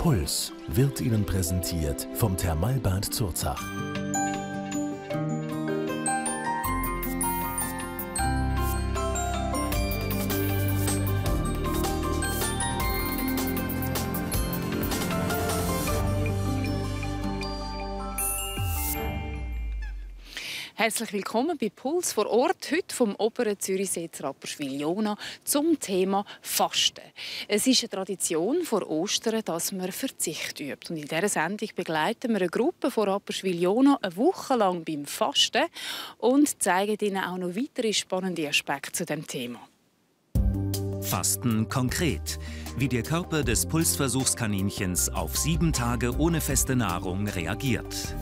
Puls wird Ihnen präsentiert vom Thermalbad Zurzach. Herzlich willkommen bei Puls vor Ort, heute vom Oberen Zürichsee zu Rapperswil-Jona zum Thema Fasten. Es ist eine Tradition vor Ostern, dass man Verzicht übt. Und in dieser Sendung begleiten wir eine Gruppe von Rapperswil-Jona eine Woche lang beim Fasten und zeigen Ihnen auch noch weitere spannende Aspekte zu dem Thema. Fasten konkret. Wie der Körper des Pulsversuchskaninchens auf 7 Tage ohne feste Nahrung reagiert.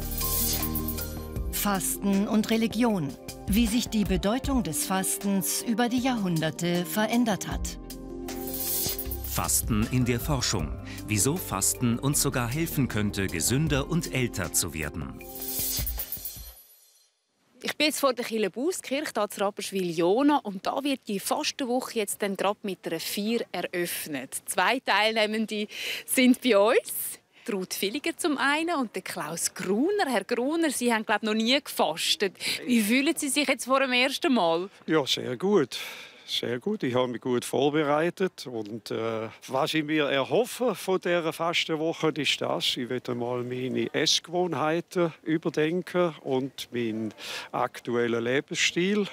Fasten und Religion. Wie sich die Bedeutung des Fastens über die Jahrhunderte verändert hat. Fasten in der Forschung. Wieso Fasten uns sogar helfen könnte, gesünder und älter zu werden. Ich bin jetzt vor der Kirche Bauskirche, hier zu Rapperswil-Jona, und da wird die Fastenwoche jetzt dann gerade mit einer Feier eröffnet. 2 Teilnehmende sind bei uns. Ruth Villiger zum einen und der Klaus Gruner. Herr Gruner, Sie haben, glaube ich, noch nie gefastet. Wie fühlen Sie sich jetzt vor dem ersten Mal? Ja, sehr gut. Sehr gut. Ich habe mich gut vorbereitet. Und was ich mir erhoffe von dieser Fastenwoche ist das. Ich werde mal meine Essgewohnheiten überdenken und meinen aktuellen Lebensstil.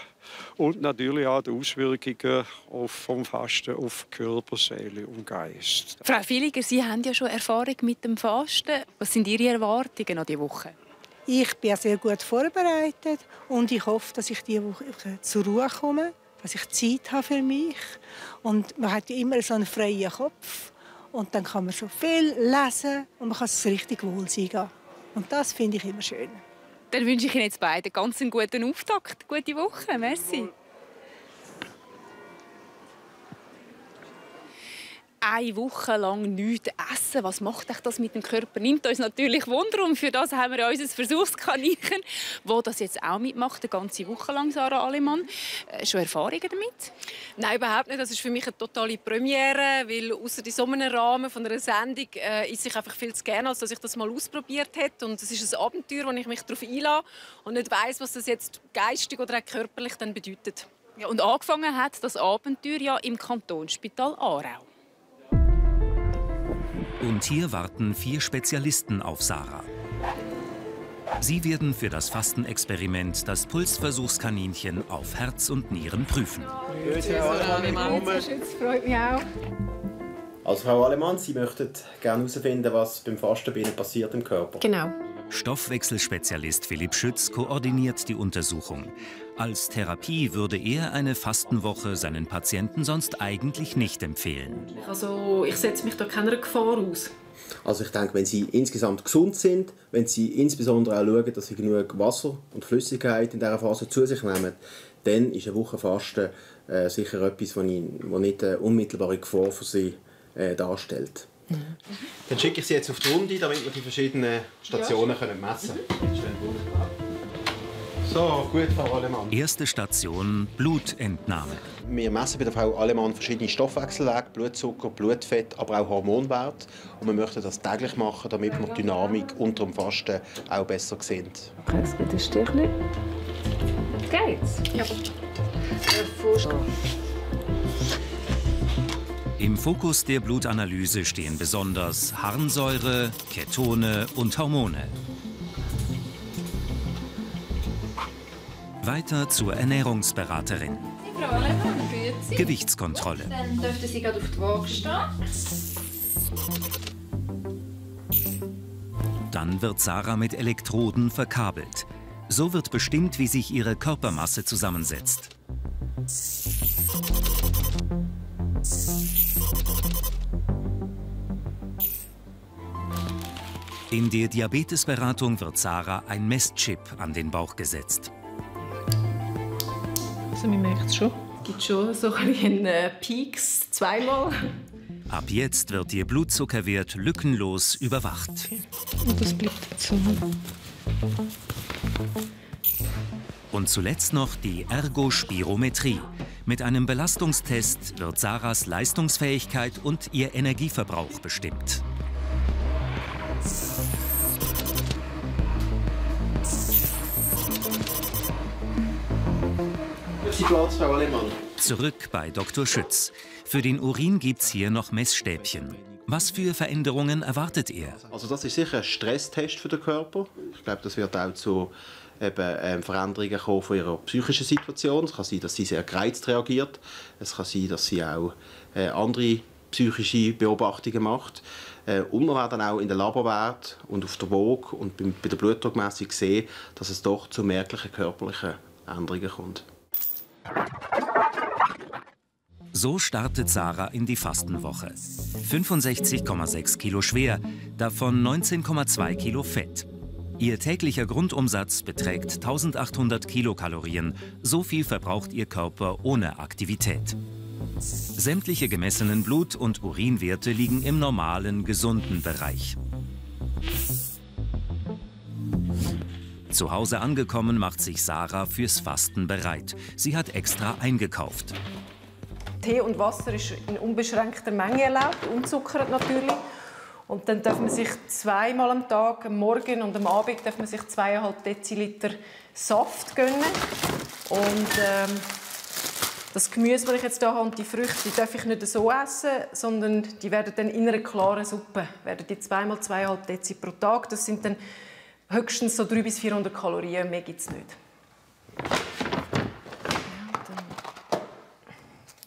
Und natürlich auch die Auswirkungen vom Fasten auf Körper, Seele und Geist. Frau Villiger, Sie haben ja schon Erfahrung mit dem Fasten. Was sind Ihre Erwartungen an diese Woche? Ich bin sehr gut vorbereitet und ich hoffe, dass ich diese Woche zur Ruhe komme, dass ich Zeit habe für mich. Und man hat ja immer so einen freien Kopf. Und dann kann man so viel lesen und man kann es richtig wohl sein. Und das finde ich immer schön. Dann wünsche ich Ihnen jetzt beiden ganz einen guten Auftakt, gute Woche. Merci. Eine Woche lang nichts essen. Was macht das mit dem Körper? Nimmt uns natürlich Wunder. Und für das haben wir unser Versuchskaninchen, das das jetzt auch mitmacht, eine ganze Woche lang, Sarah Alemann. Schon Erfahrungen damit? Nein, überhaupt nicht. Das ist für mich eine totale Premiere, weil außer in so einem Rahmen von einer Sendung esse ich einfach viel zu gerne, als dass ich das mal ausprobiert hätte. Und es ist ein Abenteuer, wo ich mich darauf einlasse und nicht weiss, was das jetzt geistig oder auch körperlich dann bedeutet. Ja, und angefangen hat das Abenteuer ja im Kantonsspital Aarau. Und hier warten 4 Spezialisten auf Sarah. Sie werden für das Fastenexperiment das Pulsversuchskaninchen auf Herz und Nieren prüfen. Das freut mich auch. Also Frau Alemann, Sie möchten gerne herausfinden, was beim Fasten bei Ihnen passiert im Körper. Genau. Stoffwechselspezialist Philipp Schütz koordiniert die Untersuchung. Als Therapie würde er eine Fastenwoche seinen Patienten sonst eigentlich nicht empfehlen. Also ich setze mich da keiner Gefahr aus. Also ich denke, wenn Sie insgesamt gesund sind, wenn Sie insbesondere auch schauen, dass Sie genug Wasser und Flüssigkeit in dieser Phase zu sich nehmen, dann ist eine Woche Fasten sicher etwas, das nicht eine unmittelbare Gefahr für Sie darstellt. Dann schicke ich Sie jetzt auf die Runde, damit wir die verschiedenen Stationen messen können. So, gut, Frau Alemann. Erste Station: Blutentnahme. Wir messen bei der Frau Alemann verschiedene Stoffwechselwege, Blutzucker, Blutfett, aber auch Hormonwerte. Und wir möchten das täglich machen, damit wir die Dynamik unter dem Fasten auch besser sehen. Okay, es gibt ein Stückchen. Geht's? Ja. Im Fokus der Blutanalyse stehen besonders Harnsäure, Ketone und Hormone. Weiter zur Ernährungsberaterin. Frau Alemann, grüezi. Gewichtskontrolle. Dann dürften Sie gerade auf die Waage stehen. Dann wird Sarah mit Elektroden verkabelt. So wird bestimmt, wie sich ihre Körpermasse zusammensetzt. In der Diabetesberatung wird Sarah ein Messchip an den Bauch gesetzt. Also man merkt es schon. Es gibt schon so einen Peaks zweimal. Ab jetzt wird ihr Blutzuckerwert lückenlos überwacht. Und das bleibt jetzt so. Und zuletzt noch die Ergospirometrie. Mit einem Belastungstest wird Sarahs Leistungsfähigkeit und ihr Energieverbrauch bestimmt. Sie Platz, Frau Alemann. Zurück bei Dr. Schütz. Für den Urin gibt's hier noch Messstäbchen. Was für Veränderungen erwartet er? Also das ist sicher ein Stresstest für den Körper. Ich glaube, das wird auch zu Veränderungen kommen von ihrer psychischen Situation. Es kann sein, dass sie sehr gereizt reagiert. Es kann sein, dass sie auch andere psychische Beobachtungen macht. Und man wird dann auch in den Laborwert und auf der Waage und bei der Blutdruckmessung sehen, dass es doch zu merklichen körperlichen Änderungen kommt. So startet Sarah in die Fastenwoche. 65,6 Kilo schwer, davon 19,2 Kilo Fett. Ihr täglicher Grundumsatz beträgt 1800 Kilokalorien. So viel verbraucht ihr Körper ohne Aktivität. Sämtliche gemessenen Blut- und Urinwerte liegen im normalen, gesunden Bereich. Zu Hause angekommen macht sich Sarah fürs Fasten bereit. Sie hat extra eingekauft. Tee und Wasser ist in unbeschränkter Menge erlaubt, unzuckert natürlich. Und dann darf man sich zweimal am Tag, am Morgen und am Abend, darf man sich 2,5 Deziliter Saft gönnen. Und das Gemüse, das ich jetzt hier habe, und die Früchte, die darf ich nicht so essen, sondern die werden dann in einer klaren Suppe. Werden die 2x2,5 Dezi pro Tag. Das sind dann höchstens so 300 bis 400 Kalorien, mehr gibt es nicht.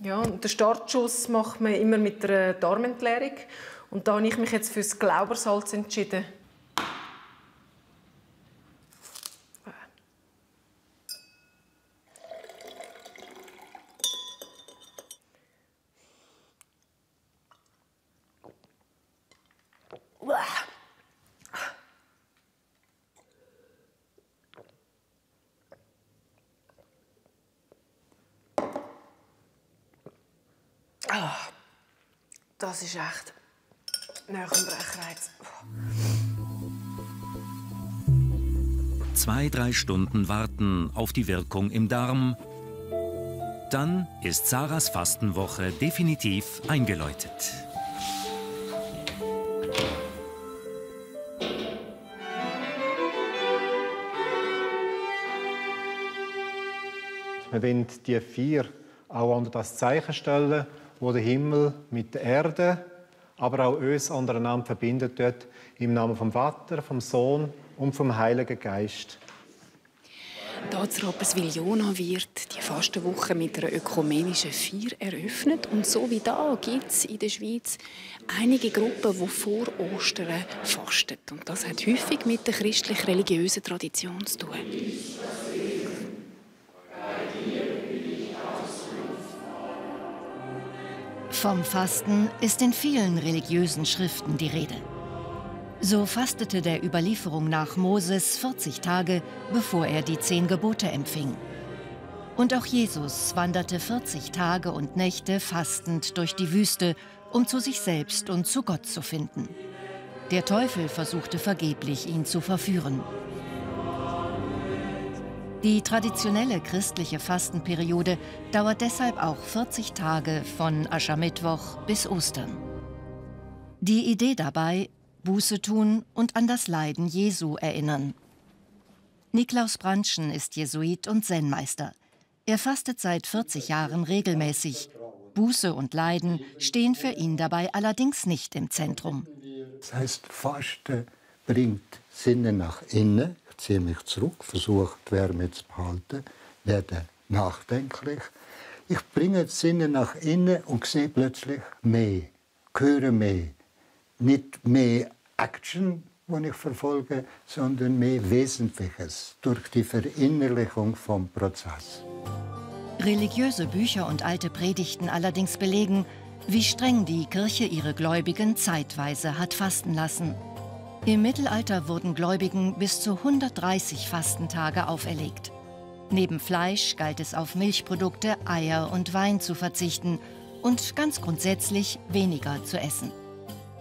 Ja, und den Startschuss macht man immer mit einer Darmentleerung. Und da habe ich mich jetzt für das Glaubersalz entschieden. Das ist echt nach dem Brechreiz. 2-3 Stunden warten auf die Wirkung im Darm. Dann ist Sarahs Fastenwoche definitiv eingeläutet. Wir wollen die 4 auch unter das Zeichen stellen, wo der Himmel mit der Erde, aber auch uns untereinander verbindet dort, im Namen vom Vater, vom Sohn und vom Heiligen Geist. Hier zu Rapperswil-Jona wird die Fastenwoche mit einer ökumenischen Feier eröffnet. Und so wie da gibt es in der Schweiz einige Gruppen, die vor Ostern fasten. Und das hat häufig mit der christlich-religiösen Tradition zu tun. Vom Fasten ist in vielen religiösen Schriften die Rede. So fastete der Überlieferung nach Moses 40 Tage, bevor er die 10 Gebote empfing. Und auch Jesus wanderte 40 Tage und Nächte fastend durch die Wüste, um zu sich selbst und zu Gott zu finden. Der Teufel versuchte vergeblich, ihn zu verführen. Die traditionelle christliche Fastenperiode dauert deshalb auch 40 Tage von Aschermittwoch bis Ostern. Die Idee dabei: Buße tun und an das Leiden Jesu erinnern. Niklaus Brandschen ist Jesuit und Zen-Meister. Er fastet seit 40 Jahren regelmäßig. Buße und Leiden stehen für ihn dabei allerdings nicht im Zentrum. Das heißt, Fasten bringt Sinne nach innen. Ich ziehe mich zurück, versuche die Wärme zu behalten, werde nachdenklich. Ich bringe die Sinne nach innen und sehe plötzlich mehr, höre mehr. Nicht mehr Action, die ich verfolge, sondern mehr Wesentliches durch die Verinnerlichung vom Prozess. Religiöse Bücher und alte Predigten allerdings belegen, wie streng die Kirche ihre Gläubigen zeitweise hat fasten lassen. Im Mittelalter wurden Gläubigen bis zu 130 Fastentage auferlegt. Neben Fleisch galt es auf Milchprodukte, Eier und Wein zu verzichten und ganz grundsätzlich weniger zu essen.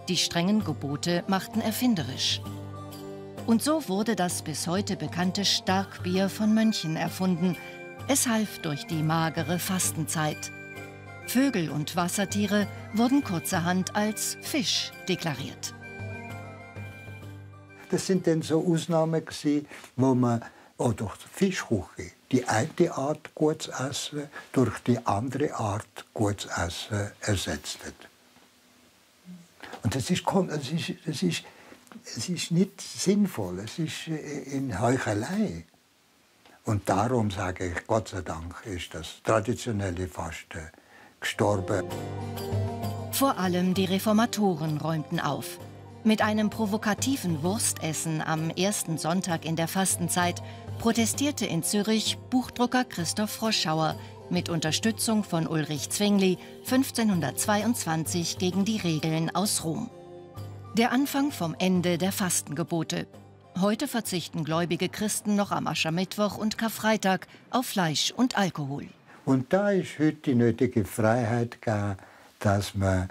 Die strengen Gebote machten erfinderisch. Und so wurde das bis heute bekannte Starkbier von Mönchen erfunden. Es half durch die magere Fastenzeit. Vögel und Wassertiere wurden kurzerhand als Fisch deklariert. Das sind dann so Ausnahmen, wo man oder Fischküche die eine Art gutes Essen durch die andere Art gutes Essen ersetzt hat. Und das ist nicht sinnvoll, es ist in Heuchelei. Und darum sage ich, Gott sei Dank ist das traditionelle Fasten gestorben. Vor allem die Reformatoren räumten auf. Mit einem provokativen Wurstessen am ersten Sonntag in der Fastenzeit protestierte in Zürich Buchdrucker Christoph Froschauer mit Unterstützung von Ulrich Zwingli 1522 gegen die Regeln aus Rom. Der Anfang vom Ende der Fastengebote. Heute verzichten gläubige Christen noch am Aschermittwoch und Karfreitag auf Fleisch und Alkohol. Und da ist heute die nötige Freiheit gegeben, dass man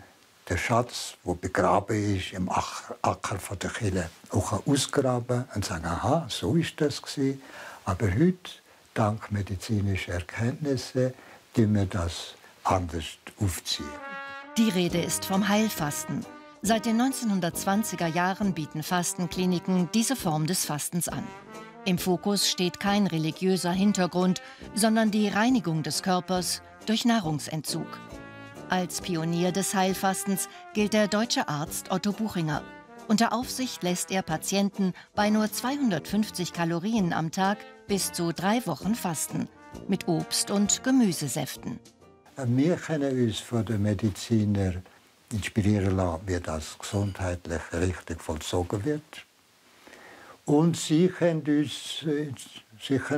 den Schatz, der begraben ist im Acker der Kirche, auch ausgraben und sagen, aha, so ist das gewesen. Aber heute, dank medizinischer Erkenntnisse, tun wir das anders aufziehen. Die Rede ist vom Heilfasten. Seit den 1920er Jahren bieten Fastenkliniken diese Form des Fastens an. Im Fokus steht kein religiöser Hintergrund, sondern die Reinigung des Körpers durch Nahrungsentzug. Als Pionier des Heilfastens gilt der deutsche Arzt Otto Buchinger. Unter Aufsicht lässt er Patienten bei nur 250 Kalorien am Tag bis zu 3 Wochen fasten, mit Obst- und Gemüsesäften. Wir können uns von den Medizinern inspirieren lassen, wie das gesundheitlich richtig vollzogen wird. Und sie können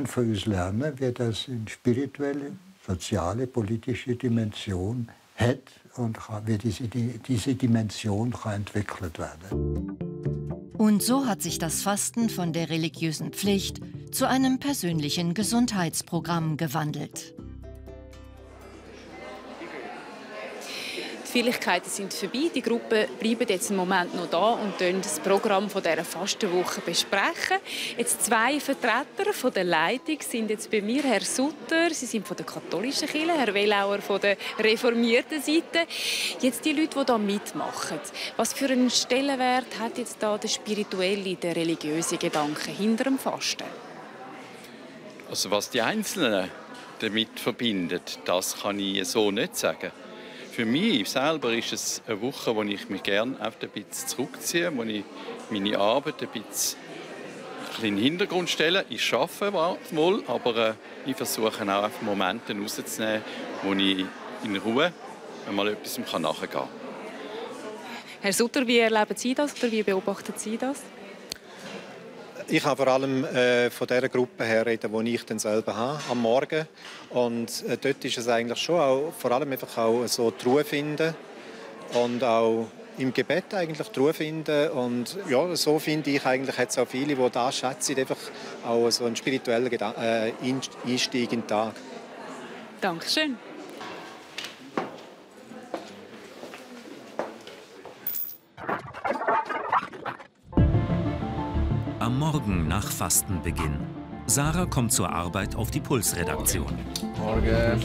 von uns lernen, wie das in spirituelle, soziale, politische Dimension hat und wie diese Dimension kann entwickelt werden. Und so hat sich das Fasten von der religiösen Pflicht zu einem persönlichen Gesundheitsprogramm gewandelt. Die Feierlichkeiten sind vorbei. Die Gruppen bleiben jetzt einen Moment noch da und das Programm dieser Fastenwoche besprechen. Jetzt 2 Vertreter von der Leitung sind jetzt bei mir. Herr Sutter, Sie sind von der katholischen Kirche, Herr Wellauer von der reformierten Seite. Jetzt die Leute, die hier mitmachen. Was für einen Stellenwert hat jetzt da der spirituelle, der religiöse Gedanke hinter dem Fasten? Also was die Einzelnen damit verbindet, das kann ich so nicht sagen. Für mich selber ist es eine Woche, wo ich mich gerne ein bisschen zurückziehe, wo ich meine Arbeit ein bisschen in den Hintergrund stelle. Ich arbeite wohl, aber ich versuche auch Momente rauszunehmen, wo ich in Ruhe einmal etwas nachgehen kann. Herr Sutter, wie erleben Sie das oder wie beobachten Sie das? Ich kann vor allem von der Gruppe her reden, die ich dann selber habe, am Morgen. Und dort ist es eigentlich schon auch, vor allem einfach auch so die Ruhe finden und auch im Gebet eigentlich die Ruhe finden. Und ja, so finde ich eigentlich, hat es auch viele, die das schätzen, einfach auch so einen spirituellen Einstieg in den Tag. Dankeschön. Am Morgen nach Fastenbeginn. Sarah kommt zur Arbeit auf die Puls-Redaktion. Morgen.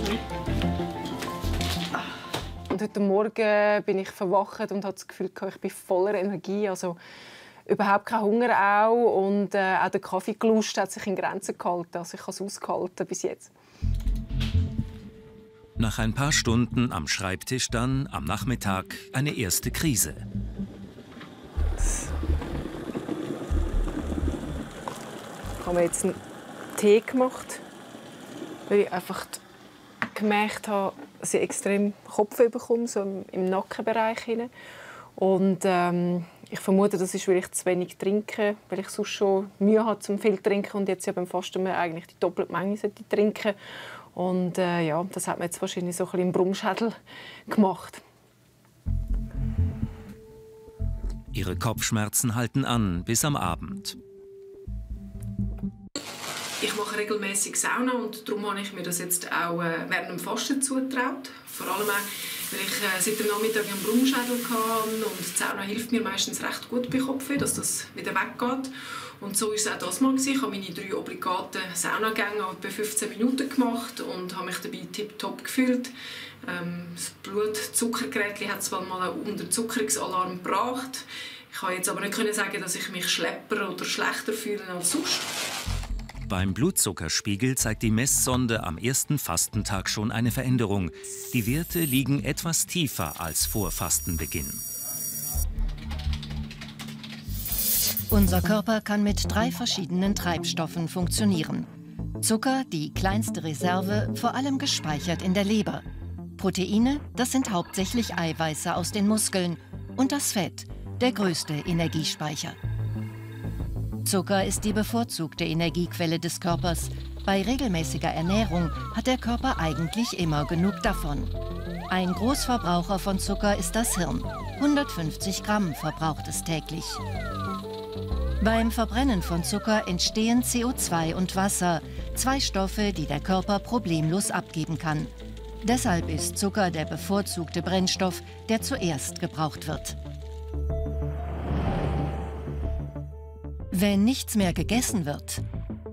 Und heute Morgen bin ich verwacht und hatte das Gefühl, ich bin voller Energie. Also überhaupt kein Hunger auch. Und auch der Kaffeegelust hat sich in Grenzen gehalten. Also ich habe es ausgehalten bis jetzt. Nach ein paar Stunden am Schreibtisch dann am Nachmittag eine erste Krise. Ich habe mir jetzt einen Tee gemacht, weil ich einfach gemerkt habe, dass ich extrem Kopfweh bekomme, so im Nackenbereich. Und ich vermute, das ist, weil ich zu wenig trinke, weil ich sonst schon Mühe habe, zum viel zu trinken und jetzt ja beim Fasten eigentlich die doppelte Menge trinken. Und ja, das hat mir jetzt wahrscheinlich so ein bisschen im Brummschädel gemacht. Ihre Kopfschmerzen halten an bis am Abend. Ich mache regelmäßig Sauna und darum habe ich mir das jetzt auch während dem Fasten zugetraut. Vor allem auch, weil ich seit dem Nachmittag einen Brummschädel hatte und die Sauna hilft mir meistens recht gut bei Kopfweh, dass das wieder weggeht. Und so war es auch das Mal. Ich habe meine 3 obligaten Saunagänge bei 15 Minuten gemacht und habe mich dabei tipptopp gefühlt. Das Blutzuckergerät hat zwar mal einen Unterzuckerungsalarm gebracht. Ich kann jetzt aber nicht sagen, dass ich mich schlepper oder schlechter fühle als sonst. beim Blutzuckerspiegel zeigt die Messsonde am ersten Fastentag schon eine Veränderung. Die Werte liegen etwas tiefer als vor Fastenbeginn. Unser Körper kann mit 3 verschiedenen Treibstoffen funktionieren. Zucker, die kleinste Reserve, vor allem gespeichert in der Leber. Proteine, das sind hauptsächlich Eiweiße aus den Muskeln. Und das Fett, der größte Energiespeicher. Zucker ist die bevorzugte Energiequelle des Körpers. Bei regelmäßiger Ernährung hat der Körper eigentlich immer genug davon. Ein Großverbraucher von Zucker ist das Hirn. 150 Gramm verbraucht es täglich. Beim Verbrennen von Zucker entstehen CO2 und Wasser, 2 Stoffe, die der Körper problemlos abgeben kann. Deshalb ist Zucker der bevorzugte Brennstoff, der zuerst gebraucht wird. Wenn nichts mehr gegessen wird,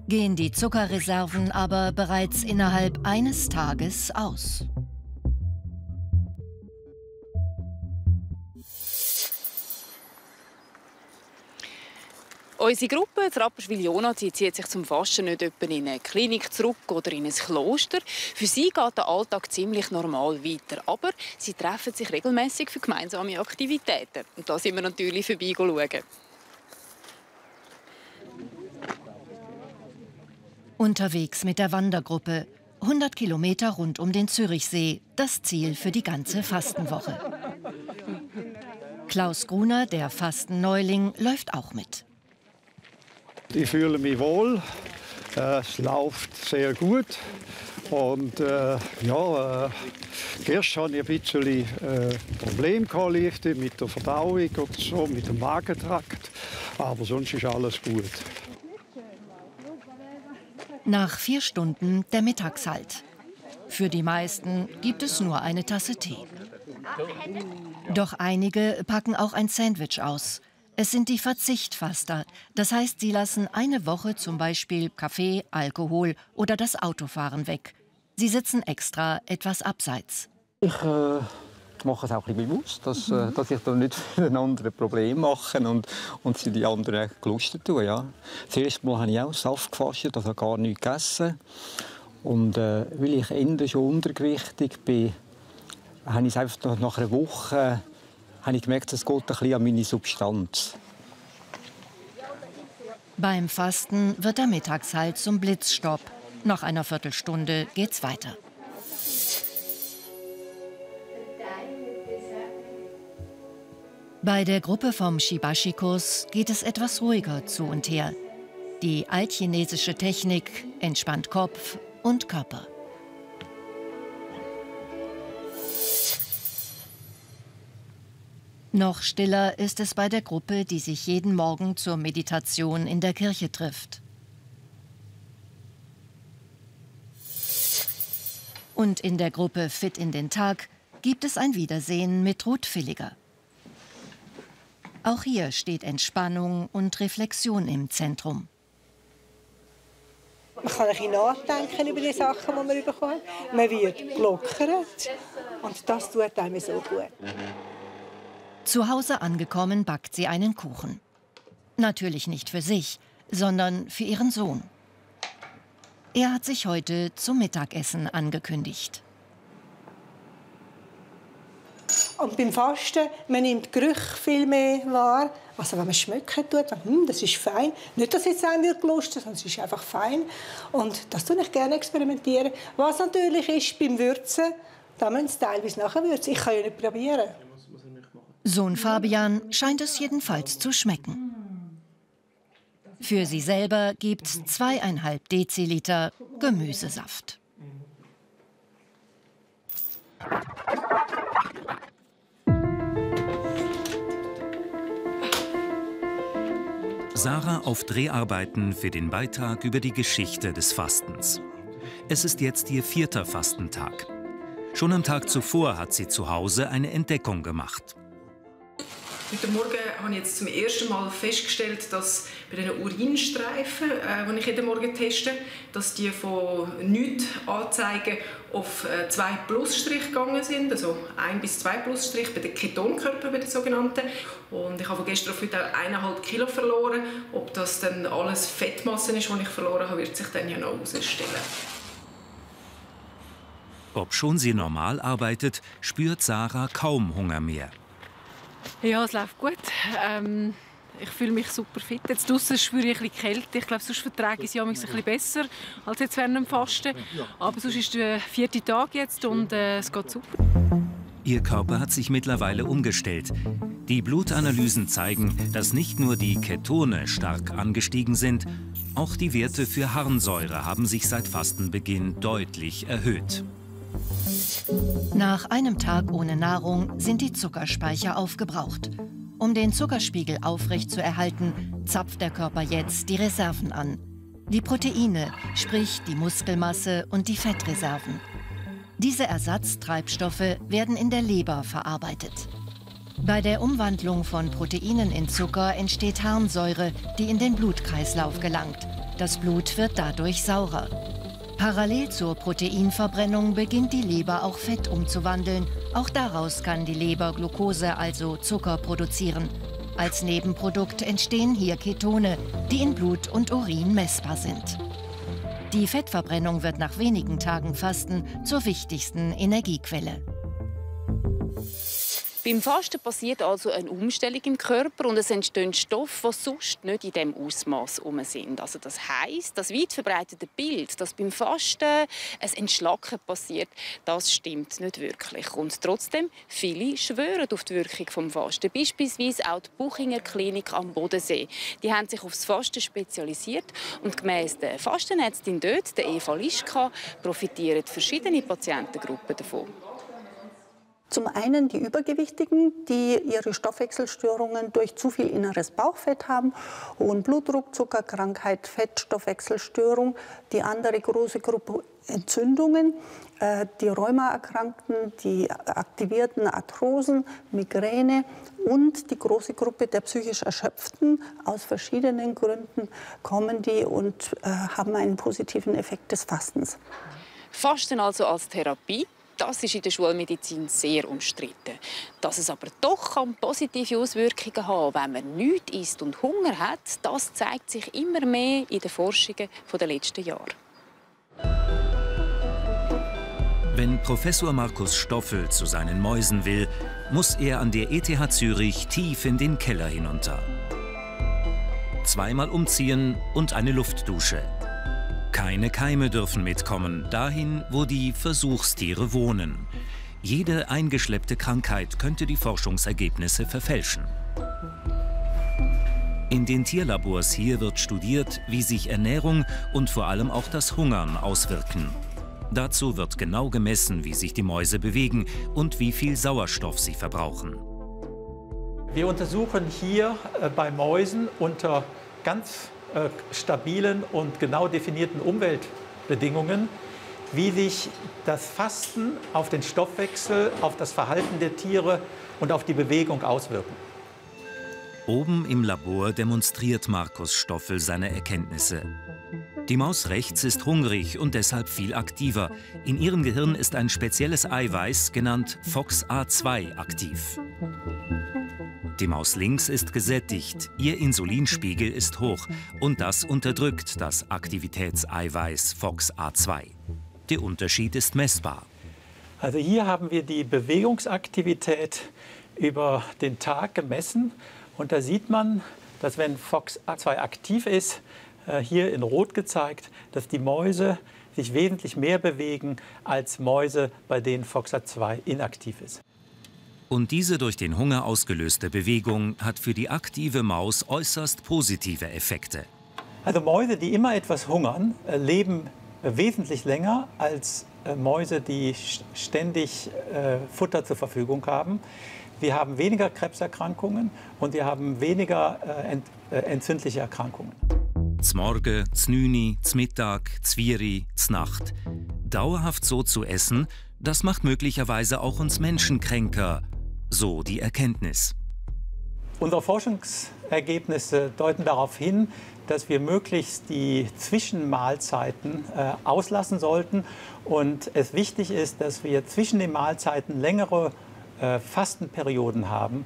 gehen die Zuckerreserven aber bereits innerhalb eines Tages aus. Unsere Gruppe, die Rapperswil-Jona, zieht sich zum Fasten nicht etwa in eine Klinik zurück oder in ein Kloster. Für sie geht der Alltag ziemlich normal weiter. Aber sie treffen sich regelmäßig für gemeinsame Aktivitäten. Und da sind wir natürlich vorbeischauen. Unterwegs mit der Wandergruppe. 100 Kilometer rund um den Zürichsee. Das Ziel für die ganze Fastenwoche. Klaus Gruner, der Fastenneuling, läuft auch mit. Ich fühle mich wohl, es läuft sehr gut und gestern hatte ich ein bisschen Probleme mit der Verdauung oder so, mit dem Magentrakt, aber sonst ist alles gut. Nach 4 Stunden der Mittagshalt. Für die meisten gibt es nur eine Tasse Tee. Doch einige packen auch ein Sandwich aus. Es sind die Verzichtfaster. Das heißt, sie lassen eine Woche zum Beispiel Kaffee, Alkohol oder das Autofahren weg. Sie sitzen extra etwas abseits. Ich mache es auch ein bisschen bewusst, dass ich da nicht für einen anderen Problem mache und sie die anderen gelustet tue. Ja. Das erste Mal habe ich auch Saft gefastet, also gar nichts gegessen. Und weil ich eher schon untergewichtig bin, habe ich es einfach nach einer Woche habe ich gemerkt, es geht ein bisschen an meine Substanz. Beim Fasten wird der Mittagshalt zum Blitzstopp. Nach einer Viertelstunde geht's weiter. Bei der Gruppe vom Shibashi-Kurs geht es etwas ruhiger zu und her. Die altchinesische Technik entspannt Kopf und Körper. Noch stiller ist es bei der Gruppe, die sich jeden Morgen zur Meditation in der Kirche trifft. Und in der Gruppe Fit in den Tag gibt es ein Wiedersehen mit Ruth Villiger. Auch hier steht Entspannung und Reflexion im Zentrum. Man kann ein bisschen nachdenken über die Sachen, die man bekommt. Man wird gelockert und das tut einem so gut. Zu Hause angekommen, backt sie einen Kuchen. Natürlich nicht für sich, sondern für ihren Sohn. Er hat sich heute zum Mittagessen angekündigt. Und beim Fasten, man nimmt Gerüche viel mehr wahr. Also wenn man schmecken tut, das ist fein. Nicht, dass jetzt einem wird gelustet, sondern es ist einfach fein. Und das tue ich gerne experimentieren. Was natürlich ist beim Würzen, da müssen Sie teilweise nachwürzen. Ich kann ja nicht probieren. Sohn Fabian scheint es jedenfalls zu schmecken. Für sie selber gibt's 2,5 Deziliter Gemüsesaft. Sarah auf Dreharbeiten für den Beitrag über die Geschichte des Fastens. Es ist jetzt ihr 4. Fastentag. Schon am Tag zuvor hat sie zu Hause eine Entdeckung gemacht. Heute Morgen habe ich jetzt zum ersten Mal festgestellt, dass bei den Urinstreifen, die ich jeden Morgen teste, dass die von nichts anzeigen auf 2 Plusstrich gegangen sind, also 1 bis 2 Plusstrich bei den Ketonkörpern, bei den sogenannten. Und ich habe von gestern auf heute auch 1,5 Kilo verloren. Ob das dann alles Fettmasse ist, die ich verloren habe, wird sich dann ja noch herausstellen. Obschon sie normal arbeitet, spürt Sarah kaum Hunger mehr. Ja, es läuft gut. Ich fühle mich super fit. Jetzt draussen spüre ich ein bisschen Kälte. Ich glaube, sonst vertrage ich es ein bisschen besser als jetzt während dem Fasten. Aber sonst ist der 4. Tag jetzt und es geht super. Ihr Körper hat sich mittlerweile umgestellt. Die Blutanalysen zeigen, dass nicht nur die Ketone stark angestiegen sind, auch die Werte für Harnsäure haben sich seit Fastenbeginn deutlich erhöht. Nach einem Tag ohne Nahrung sind die Zuckerspeicher aufgebraucht. Um den Zuckerspiegel aufrechtzuerhalten, zapft der Körper jetzt die Reserven an. Die Proteine, sprich die Muskelmasse und die Fettreserven. Diese Ersatztreibstoffe werden in der Leber verarbeitet. Bei der Umwandlung von Proteinen in Zucker entsteht Harnsäure, die in den Blutkreislauf gelangt. Das Blut wird dadurch saurer. Parallel zur Proteinverbrennung beginnt die Leber auch Fett umzuwandeln. Auch daraus kann die Leber Glucose, also Zucker, produzieren. Als Nebenprodukt entstehen hier Ketone, die in Blut und Urin messbar sind. Die Fettverbrennung wird nach wenigen Tagen Fasten zur wichtigsten Energiequelle. Beim Fasten passiert also eine Umstellung im Körper und es entstehen Stoffe, die sonst nicht in diesem Ausmaß sind. Also das heisst, das weit verbreitete Bild, dass beim Fasten ein Entschlacken passiert, das stimmt nicht wirklich. Und trotzdem, viele schwören auf die Wirkung des Fasten. Beispielsweise auch die Buchinger Klinik am Bodensee. Die haben sich aufs Fasten spezialisiert und gemäss der Fastenärztin dort, der Eva Lischka, profitieren verschiedene Patientengruppen davon. Zum einen die Übergewichtigen, die ihre Stoffwechselstörungen durch zu viel inneres Bauchfett haben, hohen Blutdruck, Zuckerkrankheit, Fettstoffwechselstörung. Die andere große Gruppe Entzündungen, die Rheumaerkrankten, die aktivierten Arthrosen, Migräne und die große Gruppe der psychisch Erschöpften. Aus verschiedenen Gründen kommen die und haben einen positiven Effekt des Fastens. Fasten also als Therapie? Das ist in der Schulmedizin sehr umstritten. Dass es aber doch positive Auswirkungen haben kann, wenn man nichts isst und Hunger hat, das zeigt sich immer mehr in den Forschungen der letzten Jahre. Wenn Professor Markus Stoffel zu seinen Mäusen will, muss er an der ETH Zürich tief in den Keller hinunter. 2-mal umziehen und eine Luftdusche. Keine Keime dürfen mitkommen, dahin, wo die Versuchstiere wohnen. Jede eingeschleppte Krankheit könnte die Forschungsergebnisse verfälschen. In den Tierlabors hier wird studiert, wie sich Ernährung und vor allem auch das Hungern auswirken. Dazu wird genau gemessen, wie sich die Mäuse bewegen und wie viel Sauerstoff sie verbrauchen. Wir untersuchen hier bei Mäusen unter ganz stabilen und genau definierten Umweltbedingungen, wie sich das Fasten auf den Stoffwechsel, auf das Verhalten der Tiere und auf die Bewegung auswirken. Oben im Labor demonstriert Markus Stoffel seine Erkenntnisse. Die Maus rechts ist hungrig und deshalb viel aktiver. In ihrem Gehirn ist ein spezielles Eiweiß, genannt FOXA2, aktiv. Die Maus links ist gesättigt, ihr Insulinspiegel ist hoch und das unterdrückt das Aktivitätseiweiß FOXA2. Der Unterschied ist messbar. Also hier haben wir die Bewegungsaktivität über den Tag gemessen und da sieht man, dass wenn FOXA2 aktiv ist, hier in Rot gezeigt, dass die Mäuse sich wesentlich mehr bewegen als Mäuse, bei denen FOXA2 inaktiv ist. Und diese durch den Hunger ausgelöste Bewegung hat für die aktive Maus äußerst positive Effekte. Also Mäuse, die immer etwas hungern, leben wesentlich länger als Mäuse, die ständig Futter zur Verfügung haben. Wir haben weniger Krebserkrankungen und wir haben weniger entzündliche Erkrankungen. Z'Morgen, Znüni, Z'Mittag, Z'Vieri, Z'Nacht. Dauerhaft so zu essen, das macht möglicherweise auch uns Menschen kränker. So die Erkenntnis. Unsere Forschungsergebnisse deuten darauf hin, dass wir möglichst die Zwischenmahlzeiten auslassen sollten und es wichtig ist, dass wir zwischen den Mahlzeiten längere Fastenperioden haben.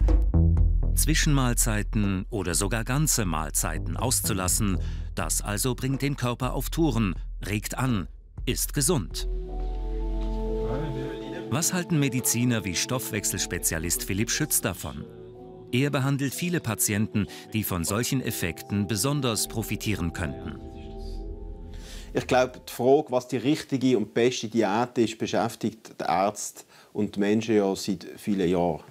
Zwischenmahlzeiten oder sogar ganze Mahlzeiten auszulassen, das also bringt den Körper auf Touren, regt an, ist gesund. Was halten Mediziner wie Stoffwechselspezialist Philipp Schütz davon? Er behandelt viele Patienten, die von solchen Effekten besonders profitieren könnten. Ich glaube, die Frage, was die richtige und beste Diät ist, beschäftigt die Ärzte und die Menschen ja seit vielen Jahren.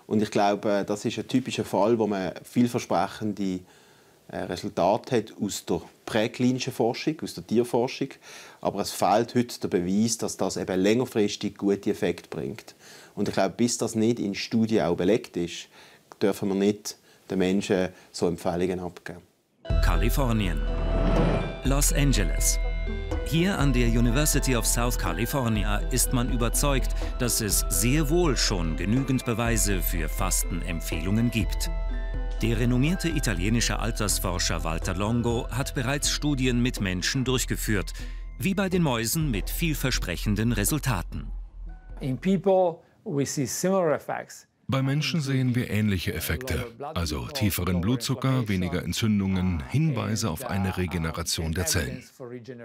Und ich glaube, das ist ein typischer Fall, wo man vielversprechende Resultate hat aus der präklinischen Forschung, aus der Tierforschung. Aber es fehlt heute der Beweis, dass das eben längerfristig gute Effekte bringt. Und ich glaube, bis das nicht in Studien auch belegt ist, dürfen wir nicht den Menschen so Empfehlungen abgeben. Kalifornien. Los Angeles. Hier an der University of South California ist man überzeugt, dass es sehr wohl schon genügend Beweise für Fastenempfehlungen gibt. Der renommierte italienische Altersforscher Walter Longo hat bereits Studien mit Menschen durchgeführt, wie bei den Mäusen mit vielversprechenden Resultaten. In people we see similar effects. Bei Menschen sehen wir ähnliche Effekte, also tieferen Blutzucker, weniger Entzündungen, Hinweise auf eine Regeneration der Zellen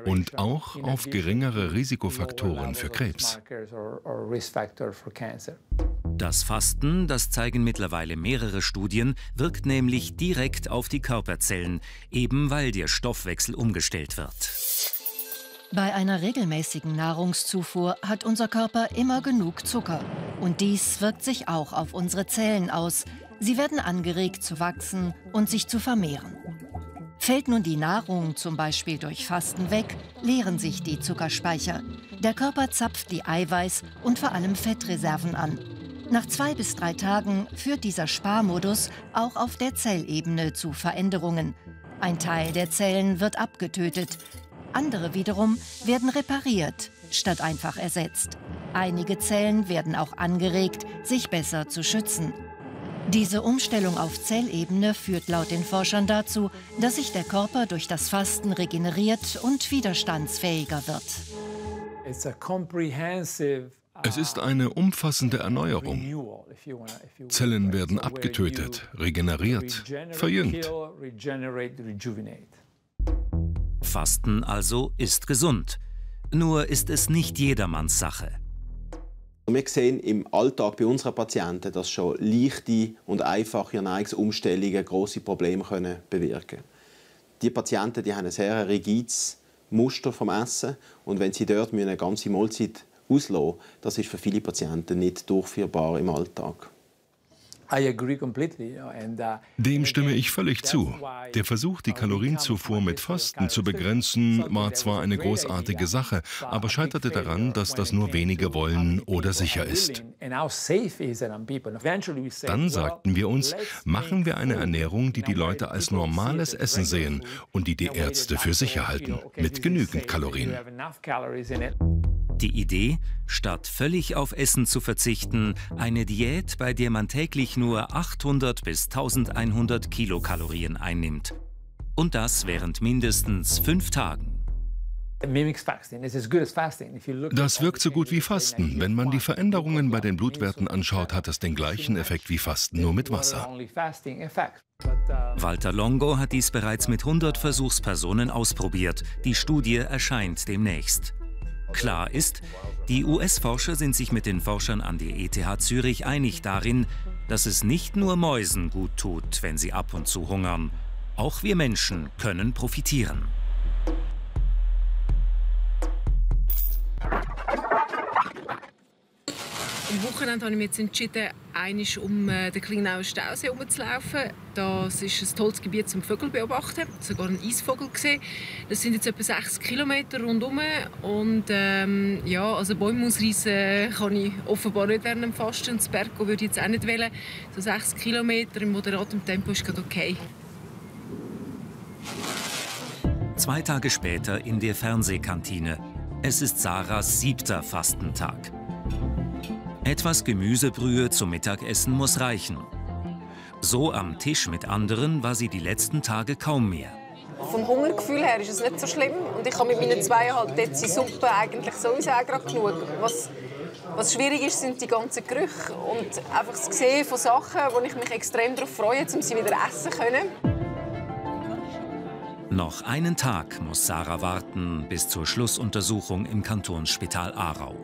und auch auf geringere Risikofaktoren für Krebs. Das Fasten, das zeigen mittlerweile mehrere Studien, wirkt nämlich direkt auf die Körperzellen, eben weil der Stoffwechsel umgestellt wird. Bei einer regelmäßigen Nahrungszufuhr hat unser Körper immer genug Zucker. Und dies wirkt sich auch auf unsere Zellen aus. Sie werden angeregt zu wachsen und sich zu vermehren. Fällt nun die Nahrung zum Beispiel durch Fasten weg, leeren sich die Zuckerspeicher. Der Körper zapft die Eiweiß- und vor allem Fettreserven an. Nach 2 bis 3 Tagen führt dieser Sparmodus auch auf der Zellebene zu Veränderungen. Ein Teil der Zellen wird abgetötet. Andere wiederum werden repariert, statt einfach ersetzt. Einige Zellen werden auch angeregt, sich besser zu schützen. Diese Umstellung auf Zellebene führt laut den Forschern dazu, dass sich der Körper durch das Fasten regeneriert und widerstandsfähiger wird. Es ist eine umfassende Erneuerung. Zellen werden abgetötet, regeneriert, verjüngt. Fasten also ist gesund. Nur ist es nicht jedermanns Sache. Wir sehen im Alltag bei unseren Patienten, dass schon leichte und einfache Ernährungsumstellungen grosse Probleme bewirken können. Die Patienten die haben ein sehr rigides Muster vom Essen und wenn sie dort eine ganze Mahlzeit auslassen, das ist für viele Patienten nicht durchführbar im Alltag. Dem stimme ich völlig zu. Der Versuch, die Kalorienzufuhr mit Fasten zu begrenzen, war zwar eine großartige Sache, aber scheiterte daran, dass das nur wenige wollen oder sicher ist. Dann sagten wir uns, machen wir eine Ernährung, die die Leute als normales Essen sehen und die Ärzte für sicher halten, mit genügend Kalorien. Die Idee, statt völlig auf Essen zu verzichten, eine Diät, bei der man täglich nur 800 bis 1100 Kilokalorien einnimmt. Und das während mindestens 5 Tagen. Das wirkt so gut wie Fasten. Wenn man die Veränderungen bei den Blutwerten anschaut, hat es den gleichen Effekt wie Fasten, nur mit Wasser. Walter Longo hat dies bereits mit 100 Versuchspersonen ausprobiert. Die Studie erscheint demnächst. Klar ist, die US-Forscher sind sich mit den Forschern an der ETH Zürich einig darin, dass es nicht nur Mäusen gut tut, wenn sie ab und zu hungern. Auch wir Menschen können profitieren. Am Wochenende habe ich mich jetzt entschieden, einmal um den Klingnauer Stausee herumzulaufen. Das ist ein tolles Gebiet zum Vögel beobachten. Sogar einen Eisvogel gesehen. Das sind jetzt etwa 6 Kilometer rundherum. Und ja, also Bäume ausreißen kann ich offenbar nicht während dem Fasten. Und das Berg würde ich jetzt auch nicht wählen. So 6 Kilometer im moderaten Tempo ist gerade okay. 2 Tage später in der Fernsehkantine. Es ist Sarahs 7. Fastentag. Etwas Gemüsebrühe zum Mittagessen muss reichen. So am Tisch mit anderen war sie die letzten Tage kaum mehr. Vom Hungergefühl her ist es nicht so schlimm. Und ich habe mit meinen 2,5 Dezi Suppe eigentlich sowieso auch gerade genug. Was schwierig ist, sind die ganzen Gerüche. Und einfach das Sehen von Sachen, wo ich mich extrem darauf freue, um sie wieder essen zu können. Noch einen Tag muss Sarah warten bis zur Schlussuntersuchung im Kantonsspital Aarau.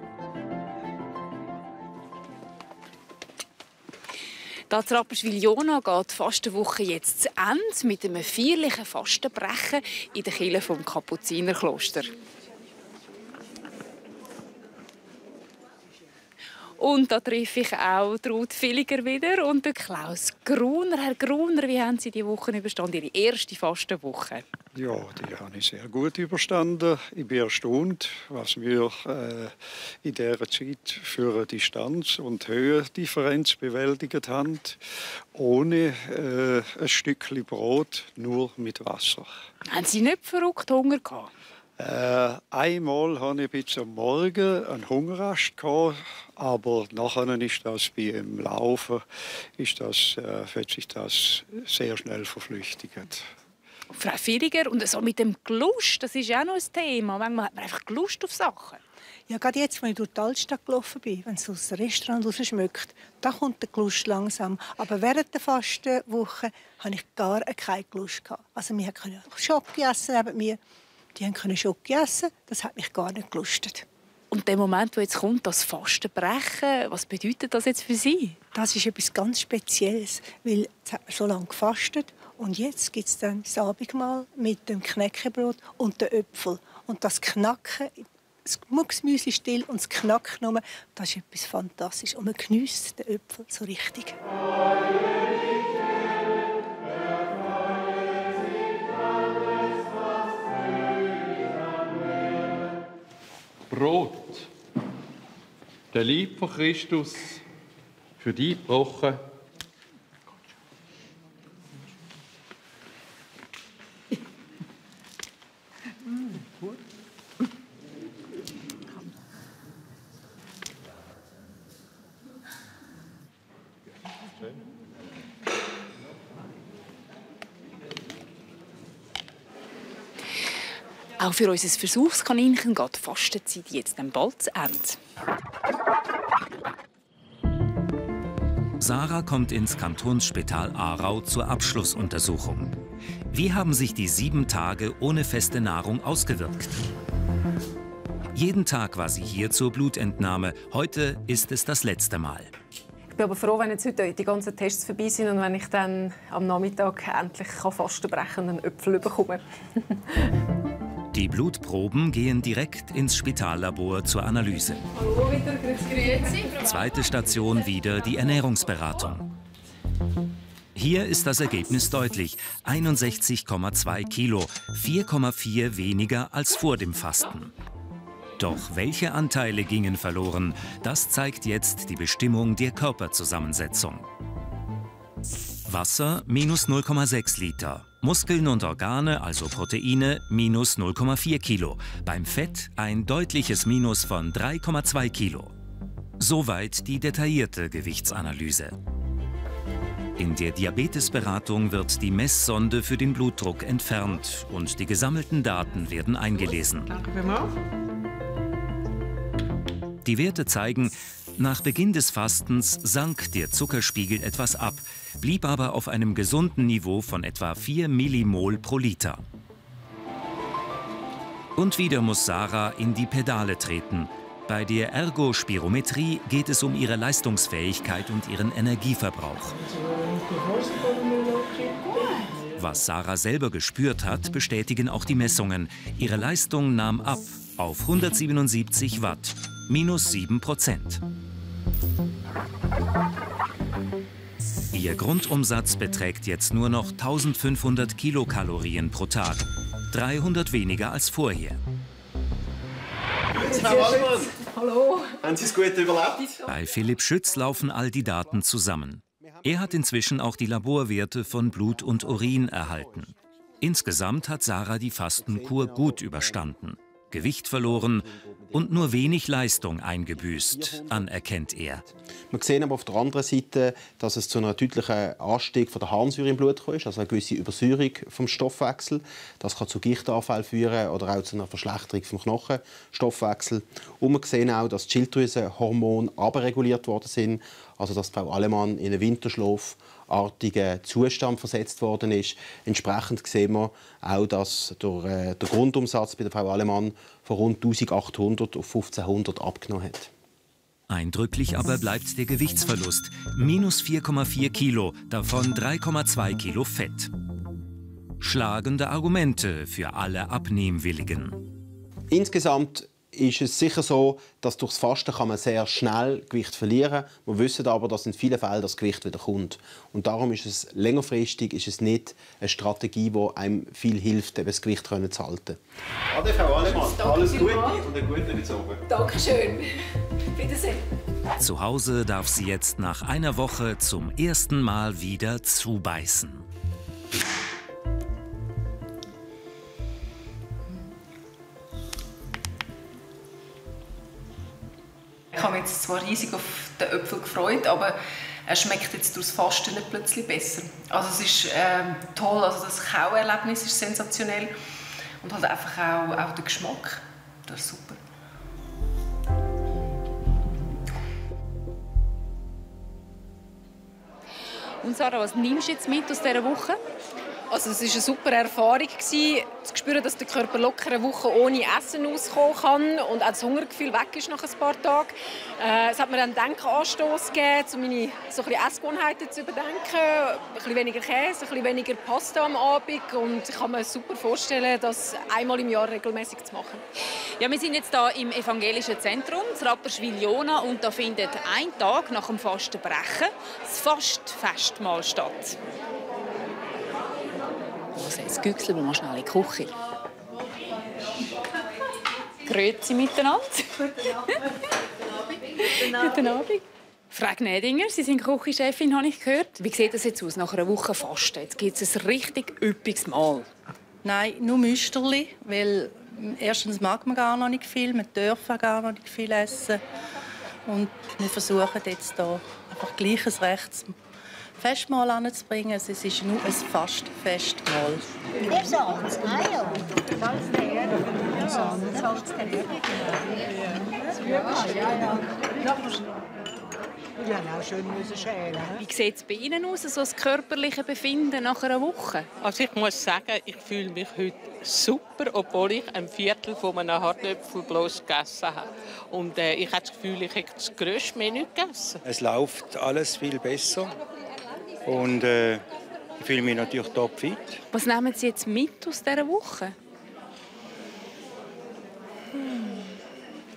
Da zu Rapperswil-Jona geht die Fastenwoche jetzt zu Ende mit einem feierlichen Fastenbrechen in der Kirche vom Kapuzinerkloster. Und da treffe ich auch Ruth Villiger wieder und den Klaus Gruner. Herr Gruner, wie haben Sie die Woche überstanden, Ihre erste Fastenwoche? Ja, die habe ich sehr gut überstanden. Ich bin erstaunt, was wir in dieser Zeit für eine Distanz- und Höhendifferenz bewältigt haben, ohne ein Stückchen Brot, nur mit Wasser. Haben Sie nicht verrückt Hunger gehabt? Einmal hatte ich bis am Morgen einen Hungerast, aber nachher ist das beim Laufen hat sich das sehr schnell verflüchtigt. Frau Villiger, und so mit dem Gelust, das ist auch noch ein Thema. Manchmal hat man einfach Gelust auf Sachen. Ja, gerade jetzt, als ich durch die Altstadt gelaufen bin, wenn es aus dem Restaurant rausschmeckt, da kommt der Gelust langsam. Aber während der Fastenwoche hatte ich gar keinen Gelust. Also wir konnten Schoki essen neben mir. Die konnten Schoki essen, das hat mich gar nicht gelustet. Und der Moment, wo jetzt kommt, das Fastenbrechen, was bedeutet das jetzt für Sie? Das ist etwas ganz Spezielles, weil jetzt hat man so lange gefastet und jetzt gibt es dann das Abendmahl mit dem Knäckebrot und den Äpfeln. Und das Knacken, das Mucksmüsli still und das Knacken nur, das ist etwas Fantastisches. Und man geniesst den Äpfel so richtig. Brot, der Leib von Christus, für dich gebrochen. Auch für unser Versuchskaninchen geht die Fastenzeit jetzt bald zu Ende. Sarah kommt ins Kantonsspital Aarau zur Abschlussuntersuchung. Wie haben sich die 7 Tage ohne feste Nahrung ausgewirkt? Jeden Tag war sie hier zur Blutentnahme. Heute ist es das letzte Mal. Ich bin aber froh, wenn jetzt heute die ganzen Tests vorbei sind und wenn ich dann am Nachmittag endlich Fastenbrechen und einen Äpfel bekomme. Die Blutproben gehen direkt ins Spitallabor zur Analyse. Hallo, wieder grüezi. Zweite Station wieder die Ernährungsberatung. Hier ist das Ergebnis deutlich: 61,2 Kilo, 4,4 weniger als vor dem Fasten. Doch welche Anteile gingen verloren? Das zeigt jetzt die Bestimmung der Körperzusammensetzung. Wasser minus 0,6 Liter. Muskeln und Organe, also Proteine, minus 0,4 Kilo. Beim Fett ein deutliches Minus von 3,2 Kilo. Soweit die detaillierte Gewichtsanalyse. In der Diabetesberatung wird die Messsonde für den Blutdruck entfernt und die gesammelten Daten werden eingelesen. Die Werte zeigen, nach Beginn des Fastens sank der Zuckerspiegel etwas ab, blieb aber auf einem gesunden Niveau von etwa 4 Millimol pro Liter. Und wieder muss Sarah in die Pedale treten. Bei der Ergospirometrie geht es um ihre Leistungsfähigkeit und ihren Energieverbrauch. Was Sarah selber gespürt hat, bestätigen auch die Messungen. Ihre Leistung nahm ab auf 177 Watt, minus 7%. Ihr Grundumsatz beträgt jetzt nur noch 1500 Kilokalorien pro Tag, 300 weniger als vorher. Herr Wallmann. Hallo. Haben Sie es gut überlebt? Bei Philipp Schütz laufen all die Daten zusammen. Er hat inzwischen auch die Laborwerte von Blut und Urin erhalten. Insgesamt hat Sarah die Fastenkur gut überstanden. Gewicht verloren und nur wenig Leistung eingebüßt, anerkennt er. Wir sehen aber auf der anderen Seite, dass es zu einem deutlichen Anstieg von der Harnsäure im Blut kommt, also eine gewisse Übersäuerung vom Stoffwechsel. Das kann zu Gichtanfällen führen oder auch zu einer Verschlechterung vom Knochenstoffwechsel. Und wir sehen auch, dass die Schilddrüsenhormone abreguliert worden sind, also dass Frau Allemann in einen winterschlafartigen Zustand versetzt worden ist. Entsprechend sehen wir auch, dass der Grundumsatz bei der Frau Allemann von rund 1800 auf 1500 abgenommen hat. Eindrücklich aber bleibt der Gewichtsverlust. Minus 4,4 Kilo, davon 3,2 Kilo Fett. Schlagende Argumente für alle Abnehmwilligen. Insgesamt ist es sicher so, dass durchs Fasten kann man sehr schnell Gewicht verlieren. Wir wissen aber, dass in vielen Fällen das Gewicht wieder kommt. Und darum ist es längerfristig nicht eine Strategie, die einem viel hilft, das Gewicht zu halten. Ade, Frau Allemann, alles Gute und eine gute Bezogen. Dankeschön. Wiedersehen. Zu Hause darf sie jetzt nach einer Woche zum ersten Mal wieder zubeißen. Ich habe mich jetzt zwar riesig auf den Apfel gefreut, aber er schmeckt jetzt durchs Fasten nicht plötzlich besser. Also es ist toll, also das Kauerlebnis ist sensationell und halt einfach auch der Geschmack, das ist super. Und Sarah, was nimmst du jetzt mit aus dieser Woche? Also es war eine super Erfahrung, zu spüren, dass der Körper locker eine Woche ohne Essen auskommen kann und auch das Hungergefühl weg ist nach ein paar Tagen. Es hat mir einen Denkanstoss gegeben, um meine Essgewohnheiten zu überdenken. Ein bisschen weniger Käse, ein bisschen weniger Pasta am Abend und ich kann mir super vorstellen, das einmal im Jahr regelmäßig zu machen. Ja, wir sind jetzt hier im evangelischen Zentrum, das Rapperswil-Jona, und da findet ein Tag nach dem Fastenbrechen das Fastfestmahl statt. Also jetzt güchseln wir mal schnell in die Küche. Grüezi miteinander. Guten Abend. Frau Gnädinger, Sie sind Küchenchefin, habe ich gehört. Wie sieht das jetzt aus nach einer Woche Fasten? Jetzt gibt es ein richtig üppiges Mahl. Nein, nur Müsterli, weil erstens mag man gar noch nicht viel, man darf gar noch nicht viel essen. Und wir versuchen jetzt hier einfach gleiches Recht Festmahl anzubringen. Es ist nur ein Fastfestmahl. Wie sieht es bei Ihnen aus, so das körperliche Befinden nach einer Woche? Also ich muss sagen, ich fühle mich heute super, obwohl ich ein Viertel von einem Hartapfel bloß gegessen habe. Und ich habe das Gefühl, ich habe das grösste Menü gegessen. Es läuft alles viel besser. Und ich fühle mich natürlich topfit. Was nehmen Sie jetzt mit aus dieser Woche?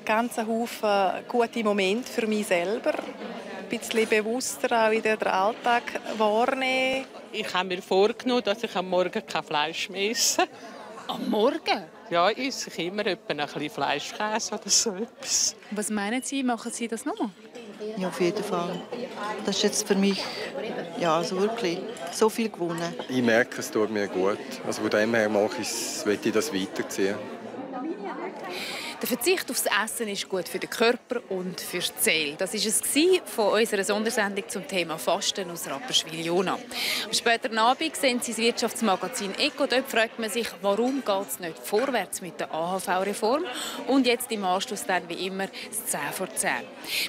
Ganz ein Haufen gute Momente für mich selber. Ein bisschen bewusster auch wieder den Alltag wahrnehmen. Ich habe mir vorgenommen, dass ich am Morgen kein Fleisch mehr esse. Am Morgen? Ja, ich esse immer etwa ein bisschen Fleischkäse oder so etwas. Was meinen Sie, machen Sie das nochmal? Ja, auf jeden Fall. Das ist jetzt für mich also wirklich so viel gewonnen. Ich merke, es tut mir gut. Also von dem her möchte ich das weiterziehen. Der Verzicht aufs Essen ist gut für den Körper und für die Seele. Das war es von unserer Sondersendung zum Thema Fasten aus Rapperswil-Jona. Später am Abend sehen Sie das Wirtschaftsmagazin «Eco». Dort fragt man sich, warum geht es nicht vorwärts mit der AHV-Reform. Und jetzt im Anschluss dann wie immer das 10 vor 10.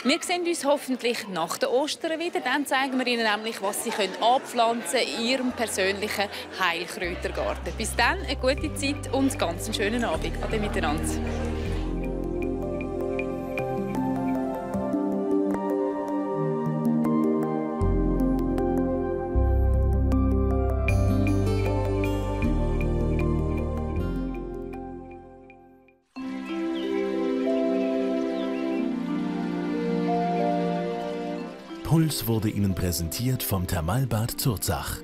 Wir sehen uns hoffentlich nach den Ostern wieder. Dann zeigen wir Ihnen nämlich, was Sie anpflanzen können in Ihrem persönlichen Heilkräutergarten. Bis dann eine gute Zeit und ganz einen schönen Abend. Ade miteinander. Puls wurde Ihnen präsentiert vom Thermalbad Zurzach.